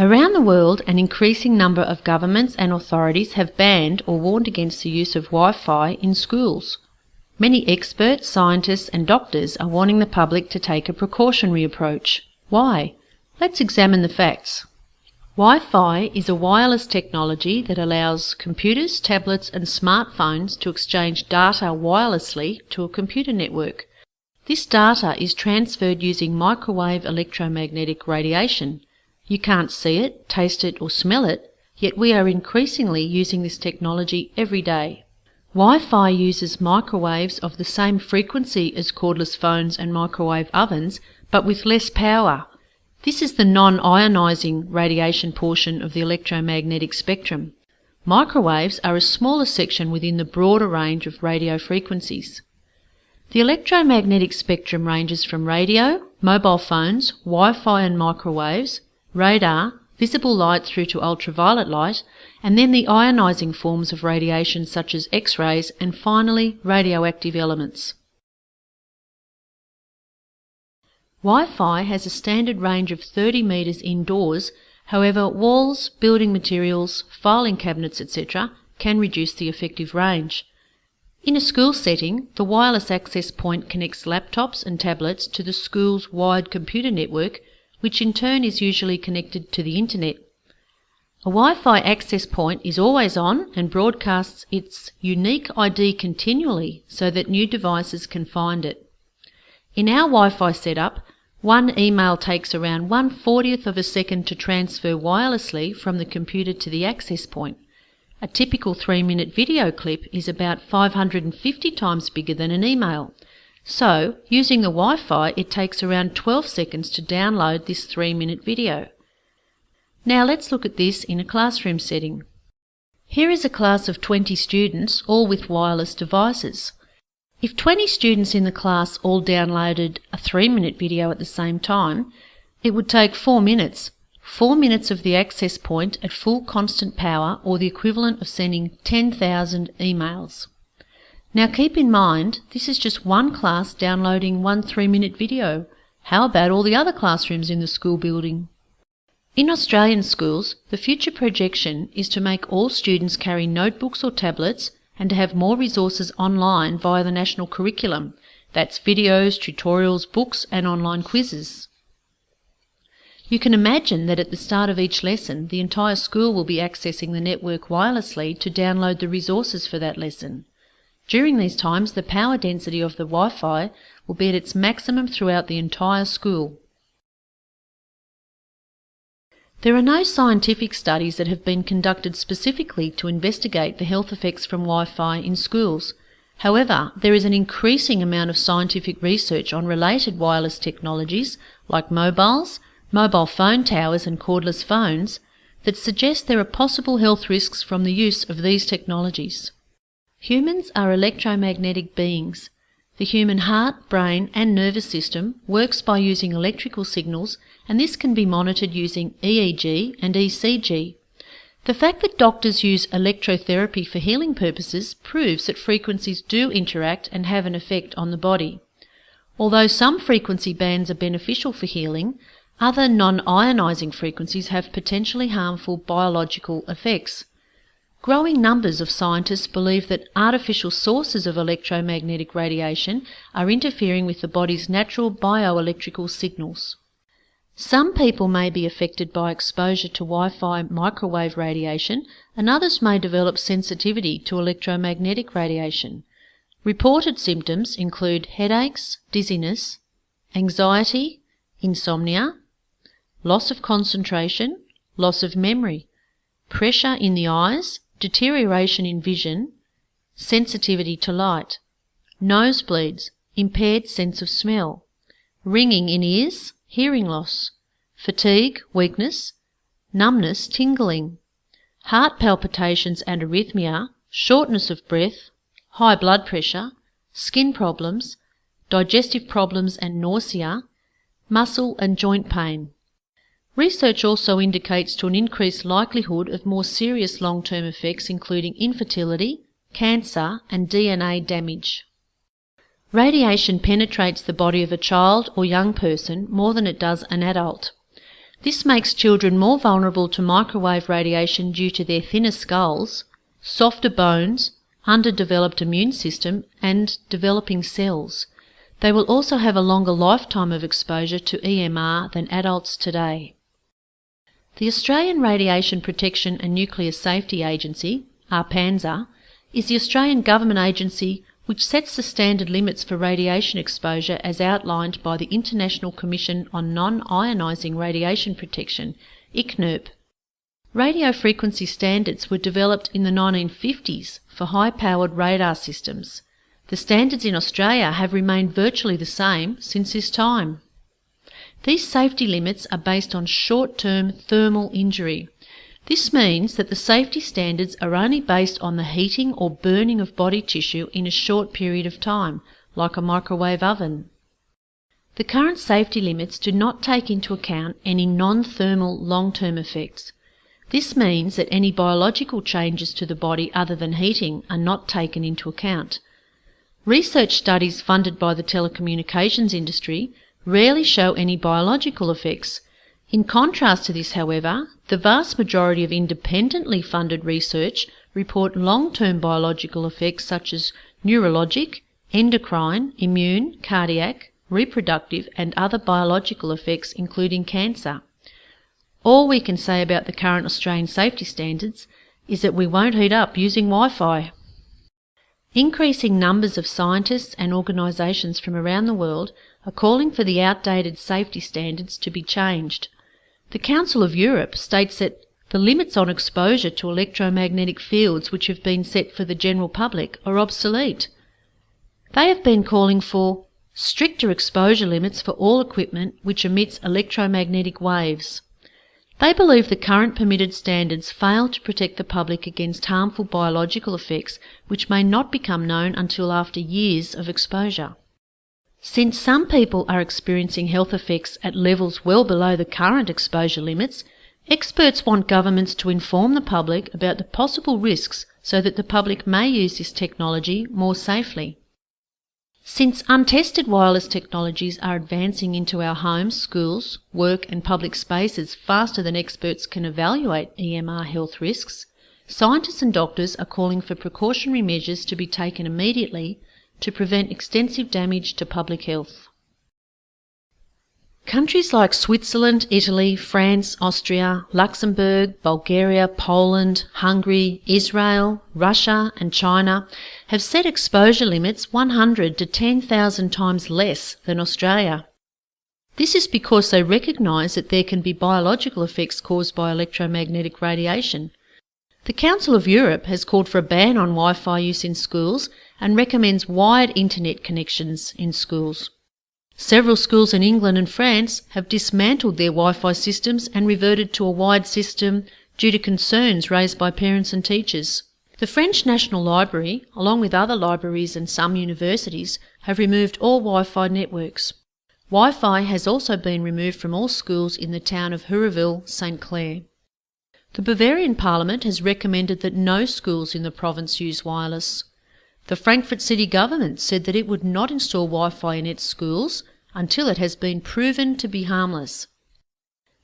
Around the world, an increasing number of governments and authorities have banned or warned against the use of Wi-Fi in schools. Many experts, scientists and doctors are warning the public to take a precautionary approach. Why? Let's examine the facts. Wi-Fi is a wireless technology that allows computers, tablets and smartphones to exchange data wirelessly to a computer network. This data is transferred using microwave electromagnetic radiation. You can't see it, taste it or smell it, yet we are increasingly using this technology every day. Wi-Fi uses microwaves of the same frequency as cordless phones and microwave ovens, but with less power. This is the non-ionising radiation portion of the electromagnetic spectrum. Microwaves are a smaller section within the broader range of radio frequencies. The electromagnetic spectrum ranges from radio, mobile phones, Wi-Fi and microwaves, radar, visible light through to ultraviolet light, and then the ionising forms of radiation such as X-rays and finally radioactive elements. Wi-Fi has a standard range of 30 metres indoors, however walls, building materials, filing cabinets etc. can reduce the effective range. In a school setting, the wireless access point connects laptops and tablets to the school's wired computer network, which in turn is usually connected to the internet. A Wi-Fi access point is always on and broadcasts its unique ID continually so that new devices can find it. In our Wi-Fi setup, one email takes around 1/40th of a second to transfer wirelessly from the computer to the access point. A typical 3-minute video clip is about 550 times bigger than an email. So, using the Wi-Fi, it takes around 12 seconds to download this 3-minute video. Now let's look at this in a classroom setting. Here is a class of 20 students, all with wireless devices. If 20 students in the class all downloaded a 3-minute video at the same time, it would take 4 minutes. 4 minutes of the access point at full constant power, or the equivalent of sending 10,000 emails. Now keep in mind, this is just one class downloading one 3-minute video. How about all the other classrooms in the school building? In Australian schools, the future projection is to make all students carry notebooks or tablets and to have more resources online via the national curriculum. That's videos, tutorials, books and online quizzes. You can imagine that at the start of each lesson, the entire school will be accessing the network wirelessly to download the resources for that lesson. During these times, the power density of the Wi-Fi will be at its maximum throughout the entire school. There are no scientific studies that have been conducted specifically to investigate the health effects from Wi-Fi in schools. However, there is an increasing amount of scientific research on related wireless technologies like mobiles, mobile phone towers and cordless phones that suggest there are possible health risks from the use of these technologies. Humans are electromagnetic beings. The human heart, brain and nervous system works by using electrical signals, and this can be monitored using EEG and ECG. The fact that doctors use electrotherapy for healing purposes proves that frequencies do interact and have an effect on the body. Although some frequency bands are beneficial for healing, other non-ionising frequencies have potentially harmful biological effects. Growing numbers of scientists believe that artificial sources of electromagnetic radiation are interfering with the body's natural bioelectrical signals. Some people may be affected by exposure to Wi-Fi microwave radiation, and others may develop sensitivity to electromagnetic radiation. Reported symptoms include headaches, dizziness, anxiety, insomnia, loss of concentration, loss of memory, pressure in the eyes, deterioration in vision, sensitivity to light, nosebleeds, impaired sense of smell, ringing in ears, hearing loss, fatigue, weakness, numbness, tingling, heart palpitations and arrhythmia, shortness of breath, high blood pressure, skin problems, digestive problems and nausea, muscle and joint pain. Research also indicates to an increased likelihood of more serious long-term effects including infertility, cancer and DNA damage. Radiation penetrates the body of a child or young person more than it does an adult. This makes children more vulnerable to microwave radiation due to their thinner skulls, softer bones, underdeveloped immune system and developing cells. They will also have a longer lifetime of exposure to EMR than adults today. The Australian Radiation Protection and Nuclear Safety Agency, ARPANSA, is the Australian government agency which sets the standard limits for radiation exposure as outlined by the International Commission on Non-Ionising Radiation Protection, ICNIRP. Radio frequency standards were developed in the 1950s for high-powered radar systems. The standards in Australia have remained virtually the same since this time. These safety limits are based on short-term thermal injury. This means that the safety standards are only based on the heating or burning of body tissue in a short period of time, like a microwave oven. The current safety limits do not take into account any non-thermal long-term effects. This means that any biological changes to the body other than heating are not taken into account. Research studies funded by the telecommunications industry rarely show any biological effects. In contrast to this, however, the vast majority of independently funded research report long-term biological effects such as neurologic, endocrine, immune, cardiac, reproductive and other biological effects including cancer. All we can say about the current Australian safety standards is that we won't heat up using Wi-Fi. Increasing numbers of scientists and organisations from around the world are calling for the outdated safety standards to be changed. The Council of Europe states that the limits on exposure to electromagnetic fields which have been set for the general public are obsolete. They have been calling for stricter exposure limits for all equipment which emits electromagnetic waves. They believe the current permitted standards fail to protect the public against harmful biological effects which may not become known until after years of exposure. Since some people are experiencing health effects at levels well below the current exposure limits, experts want governments to inform the public about the possible risks so that the public may use this technology more safely. Since untested wireless technologies are advancing into our homes, schools, work and public spaces faster than experts can evaluate EMR health risks, scientists and doctors are calling for precautionary measures to be taken immediately to prevent extensive damage to public health. Countries like Switzerland, Italy, France, Austria, Luxembourg, Bulgaria, Poland, Hungary, Israel, Russia and China have set exposure limits 100 to 10,000 times less than Australia. This is because they recognise that there can be biological effects caused by electromagnetic radiation. The Council of Europe has called for a ban on Wi-Fi use in schools and recommends wired internet connections in schools. Several schools in England and France have dismantled their Wi-Fi systems and reverted to a wired system due to concerns raised by parents and teachers. The French National Library, along with other libraries and some universities, have removed all Wi-Fi networks. Wi-Fi has also been removed from all schools in the town of Hurreville, St. Clair. The Bavarian Parliament has recommended that no schools in the province use wireless. The Frankfurt city government said that it would not install Wi-Fi in its schools until it has been proven to be harmless.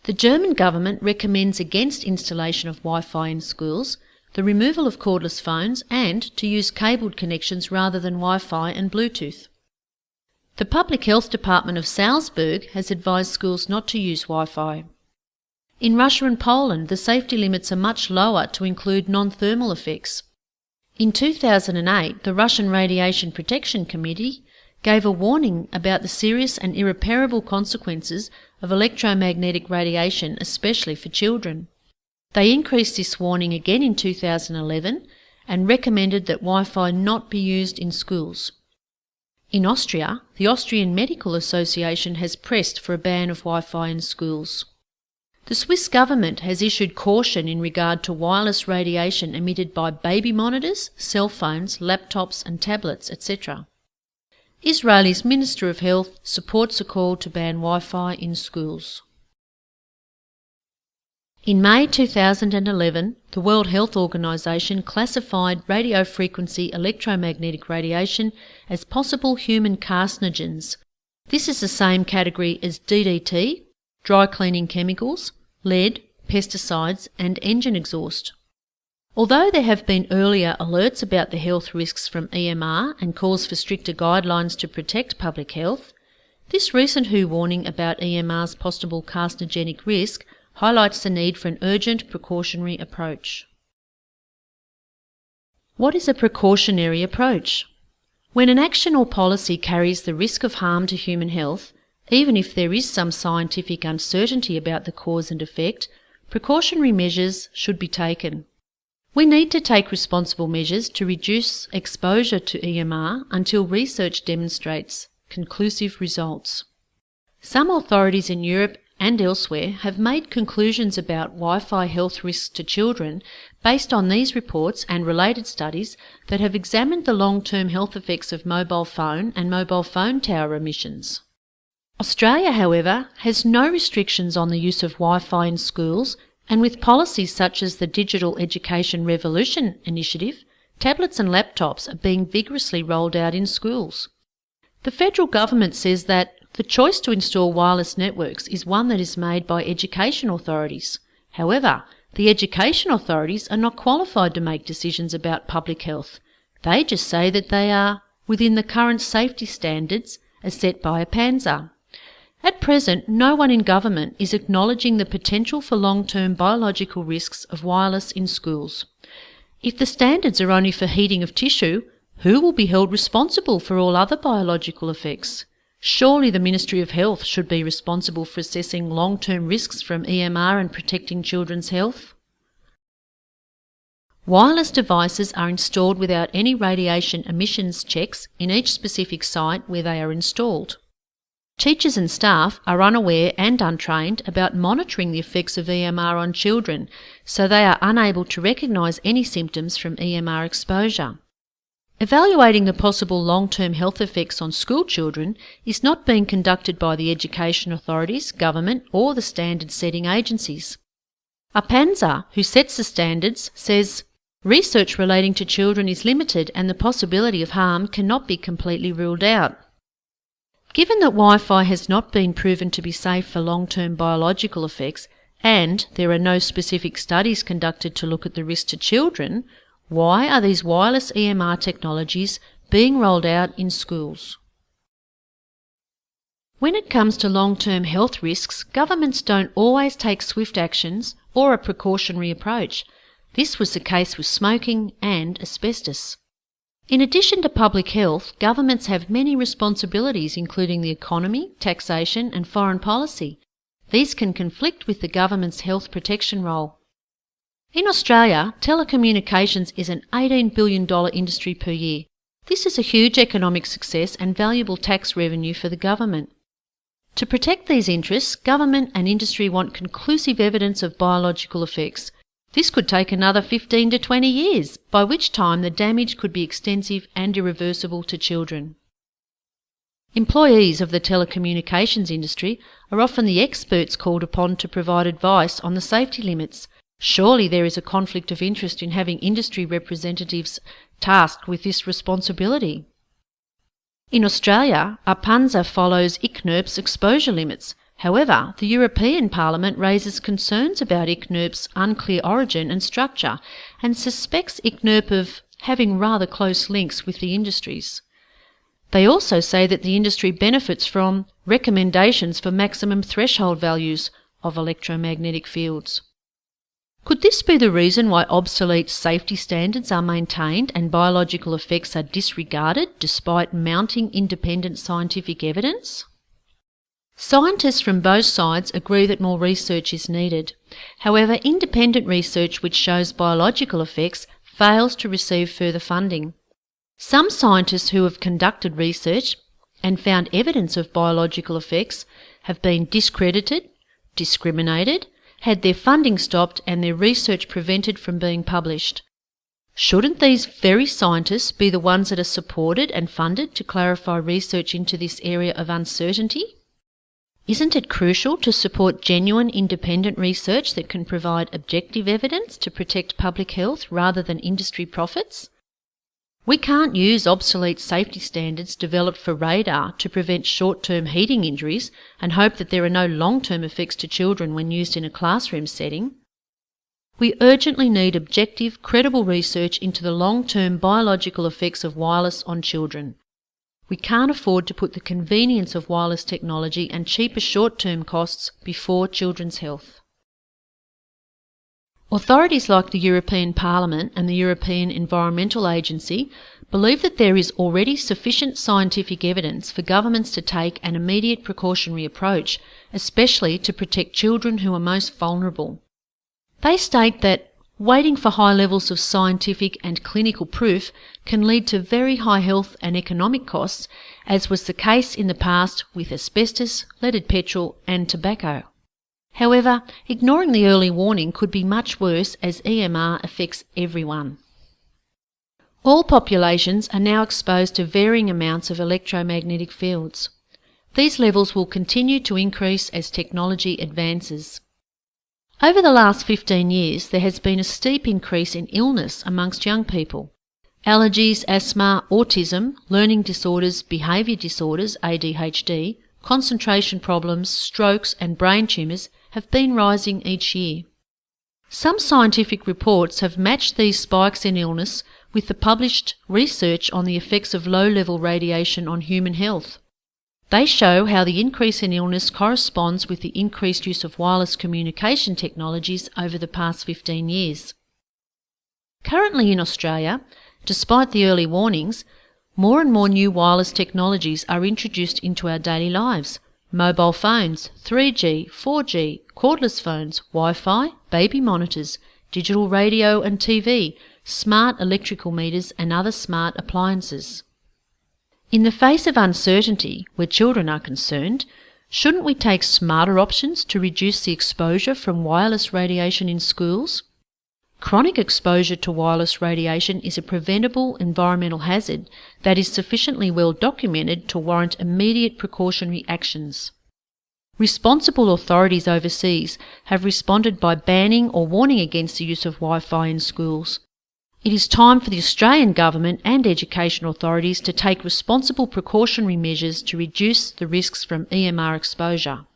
The German government recommends against installation of Wi-Fi in schools, the removal of cordless phones and to use cabled connections rather than Wi-Fi and Bluetooth. The Public Health Department of Salzburg has advised schools not to use Wi-Fi. In Russia and Poland, the safety limits are much lower to include non-thermal effects. In 2008, the Russian Radiation Protection Committee gave a warning about the serious and irreparable consequences of electromagnetic radiation, especially for children. They increased this warning again in 2011 and recommended that Wi-Fi not be used in schools. In Austria, the Austrian Medical Association has pressed for a ban of Wi-Fi in schools. The Swiss government has issued caution in regard to wireless radiation emitted by baby monitors, cell phones, laptops and tablets, etc. Israel's Minister of Health supports a call to ban Wi-Fi in schools. In May 2011, the World Health Organization classified radiofrequency electromagnetic radiation as possible human carcinogens. This is the same category as DDT, dry cleaning chemicals, lead, pesticides and engine exhaust. Although there have been earlier alerts about the health risks from EMR and calls for stricter guidelines to protect public health, this recent WHO warning about EMR's possible carcinogenic risk highlights the need for an urgent precautionary approach. What is a precautionary approach? When an action or policy carries the risk of harm to human health, even if there is some scientific uncertainty about the cause and effect, precautionary measures should be taken. We need to take responsible measures to reduce exposure to EMR until research demonstrates conclusive results. Some authorities in Europe and elsewhere have made conclusions about Wi-Fi health risks to children based on these reports and related studies that have examined the long-term health effects of mobile phone and mobile phone tower emissions. Australia, however, has no restrictions on the use of Wi-Fi in schools, and with policies such as the Digital Education Revolution initiative, tablets and laptops are being vigorously rolled out in schools. The federal government says that the choice to install wireless networks is one that is made by education authorities. However, the education authorities are not qualified to make decisions about public health. They just say that they are within the current safety standards as set by a PANZA. At present, no one in government is acknowledging the potential for long-term biological risks of wireless in schools. If the standards are only for heating of tissue, who will be held responsible for all other biological effects? Surely the Ministry of Health should be responsible for assessing long-term risks from EMR and protecting children's health. Wireless devices are installed without any radiation emissions checks in each specific site where they are installed. Teachers and staff are unaware and untrained about monitoring the effects of EMR on children, so they are unable to recognise any symptoms from EMR exposure. Evaluating the possible long-term health effects on school children is not being conducted by the education authorities, government or the standard-setting agencies. A PANZA, who sets the standards, says, research relating to children is limited and the possibility of harm cannot be completely ruled out. Given that Wi-Fi has not been proven to be safe for long-term biological effects and there are no specific studies conducted to look at the risk to children, why are these wireless EMR technologies being rolled out in schools? When it comes to long-term health risks, governments don't always take swift actions or a precautionary approach. This was the case with smoking and asbestos. In addition to public health, governments have many responsibilities including the economy, taxation and foreign policy. These can conflict with the government's health protection role. In Australia, telecommunications is an $18 billion industry per year. This is a huge economic success and valuable tax revenue for the government. To protect these interests, government and industry want conclusive evidence of biological effects. This could take another 15 to 20 years, by which time the damage could be extensive and irreversible to children. Employees of the telecommunications industry are often the experts called upon to provide advice on the safety limits. Surely there is a conflict of interest in having industry representatives tasked with this responsibility. In Australia, a PANZA follows ICNIRP's exposure limits. However, the European Parliament raises concerns about ICNIRP's unclear origin and structure and suspects ICNIRP of having rather close links with the industries. They also say that the industry benefits from recommendations for maximum threshold values of electromagnetic fields. Could this be the reason why obsolete safety standards are maintained and biological effects are disregarded despite mounting independent scientific evidence? Scientists from both sides agree that more research is needed. However, independent research which shows biological effects fails to receive further funding. Some scientists who have conducted research and found evidence of biological effects have been discredited, discriminated, had their funding stopped and their research prevented from being published. Shouldn't these very scientists be the ones that are supported and funded to clarify research into this area of uncertainty? Isn't it crucial to support genuine independent research that can provide objective evidence to protect public health rather than industry profits? We can't use obsolete safety standards developed for radar to prevent short-term heating injuries and hope that there are no long-term effects to children when used in a classroom setting. We urgently need objective, credible research into the long-term biological effects of wireless on children. We can't afford to put the convenience of wireless technology and cheaper short-term costs before children's health. Authorities like the European Parliament and the European Environmental Agency believe that there is already sufficient scientific evidence for governments to take an immediate precautionary approach, especially to protect children who are most vulnerable. They state that waiting for high levels of scientific and clinical proof can lead to very high health and economic costs, as was the case in the past with asbestos, leaded petrol and tobacco. However, ignoring the early warning could be much worse, as EMR affects everyone. All populations are now exposed to varying amounts of electromagnetic fields. These levels will continue to increase as technology advances. Over the last 15 years, there has been a steep increase in illness amongst young people. Allergies, asthma, autism, learning disorders, behaviour disorders, ADHD, concentration problems, strokes and brain tumours have been rising each year. Some scientific reports have matched these spikes in illness with the published research on the effects of low-level radiation on human health. They show how the increase in illness corresponds with the increased use of wireless communication technologies over the past 15 years. Currently in Australia, despite the early warnings, more and more new wireless technologies are introduced into our daily lives. Mobile phones, 3G, 4G, cordless phones, Wi-Fi, baby monitors, digital radio and TV, smart electrical meters and other smart appliances. In the face of uncertainty, where children are concerned, shouldn't we take smarter options to reduce the exposure from wireless radiation in schools? Chronic exposure to wireless radiation is a preventable environmental hazard that is sufficiently well documented to warrant immediate precautionary actions. Responsible authorities overseas have responded by banning or warning against the use of Wi-Fi in schools. It is time for the Australian Government and education authorities to take responsible precautionary measures to reduce the risks from EMR exposure.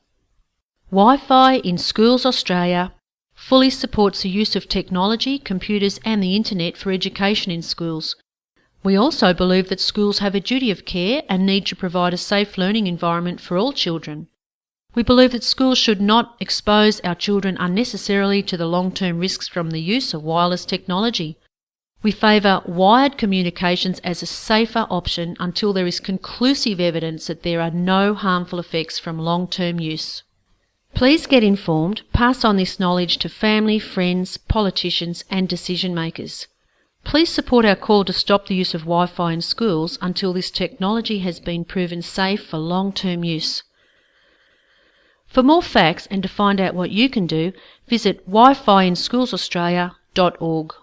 Wi-Fi in Schools Australia fully supports the use of technology, computers and the internet for education in schools. We also believe that schools have a duty of care and need to provide a safe learning environment for all children. We believe that schools should not expose our children unnecessarily to the long-term risks from the use of wireless technology. We favour wired communications as a safer option until there is conclusive evidence that there are no harmful effects from long-term use. Please get informed, pass on this knowledge to family, friends, politicians and decision makers. Please support our call to stop the use of Wi-Fi in schools until this technology has been proven safe for long-term use. For more facts and to find out what you can do, visit wifiinschoolsaustralia.org.